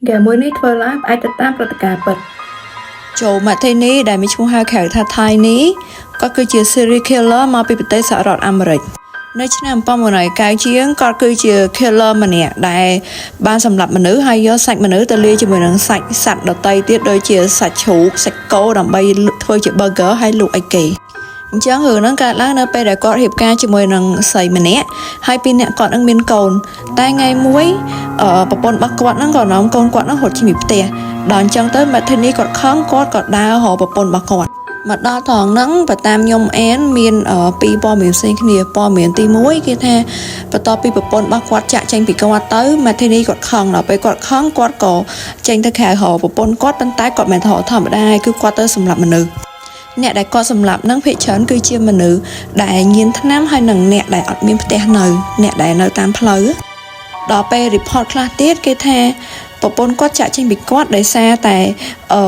Gà muối ní thơ lá ai ta tamប្រតិការពិត ចូលមកទីនេះដែលមានឈ្មោះហៅក្រៅថាថៃនេះគាត់គឺជា serial killer មកពីប្រទេសសហរដ្ឋអាមេរិកនៅឆ្នាំ1990ជាងគាត់គឺជា killer ម្នាក់ដែលបានសម្លាប់មនុស្សហើយយកសាច់មនុស្សទៅលាយជាមួយនឹងសាច់សត្វដទៃទៀតដូចជាសាច់ជ្រូកសាច់គោដើម្បីធ្វើជា burger ហើយលក់ឲ្យគេអញ្ចឹងរឿងហ្នឹងកើតឡើងនៅពេលដែលគាត់រៀបការជាមួយនឹងស្រីម្នាក់ហើយពីរនាក់គាត់នឹងមានកូនតែថ្ងៃមួយប្រពន្ធរបស់គាត់ហ្នឹងក៏នាំកូនគាត់ហ្នឹងរត់ចេញពីផ្ទះដល់អញ្ចឹងទៅម៉ាធីនីគាត់ខឹងគាត់ក៏ដើររកប្រពន្ធរបស់គាត់មកដល់ត្រង់ហ្នឹងបើតាមខ្ញុំអានមានពីរព័ត៌មានផ្សេងគ្នាព័ត៌មានទី1គេថាបន្ទាប់ពីប្រពន្ធរបស់គាត់ចាក់ចេញពីគាត់ទៅម៉ាធីនីគាត់ខឹងដល់ពេលគាត់ខឹងគាត់ក៏ចេញទៅក្រៅរកប្រពន្ធគាត់ប៉ុន្តែគាត់មិនធម្មតាគឺគាត់ទៅសម្លាប់មនុស្សអ្នកដែលគាត់សម្លាប់នឹងភាគច្រើនគឺជាមនុស្សដែលញៀនថ្នាំហើយនឹងអ្នកដែលអត់មានផ្ទះនៅអ្នកដែលនៅតាមផ្លូវដល់ពេល report ខ្លះទៀតគេថាប្រពន្ធគាត់ចាក់ចេញពីគាត់ដោយសារតែ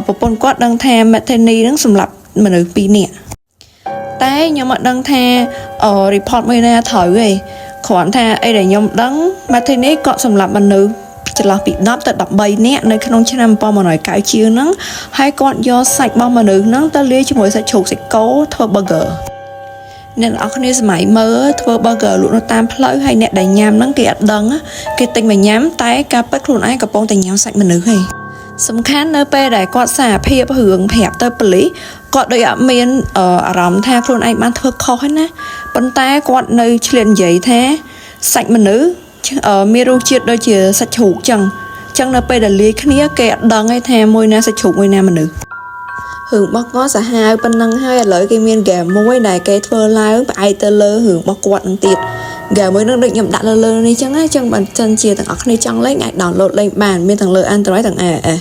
ប្រពន្ធគាត់ដឹងថា Matheny នឹងសម្លាប់មនុស្ស2នាក់តែខ្ញុំអត់ដឹងថា report មួយណាត្រូវទេគ្រាន់ថាអីដែលខ្ញុំដឹង Matheny គាត់សម្លាប់មនុស្សចន្លោះពី10ទៅ13នាក់នៅក្នុងឆ្នាំ1990ជាងហ្នឹងហើយគាត់យកសាច់របស់មនុស្សហ្នឹងទៅលាយជាមួយសាច់ជ្រូកសាច់គោធ្វើ burger អ្នកនរគ្នាសម័យមើលធ្វើ burger លក់នៅតាមផ្លូវហើយអ្នកដែលញ៉ាំហ្នឹងគេអត់ដឹងគេទិញមកញ៉ាំតែការពិតខ្លួនឯងកំពុងតែញ៉ាំសាច់មនុស្សឯងសំខាន់នៅពេលដែលគាត់សារភាពរឿងប្រាប់ទៅប៉ូលីសគាត់ដូចអត់មានអារម្មណ៍ថាខ្លួនឯងបានធ្វើខុសហ្នឹងណាប៉ុន្តែគាត់នៅឆ្លៀតនិយាយថាសាច់មនុស្សមានរសជាតិដូចជាសាច់ជ្រូកចឹងនៅពេលដែលលាយគ្នាគេអត់ដឹងទេថាមួយណាសាច់ជ្រូកមួយណាមនុស្សរឿងរបស់គាត់សាហាវប៉ុណ្ណឹងហើយឥឡូវគេមានហ្គេមមួយដែលគេធ្វើឡើងផ្អែកទៅលើរឿងរបស់គាត់នឹងទៀតហ្គេមមួយនឹងដូចខ្ញុំដាក់លើនេះចឹងណាចឹងបើសិនជាទាំងអស់គ្នាចង់លេងអាច download លេងបានមានទាំងលើ Android ទាំង iOS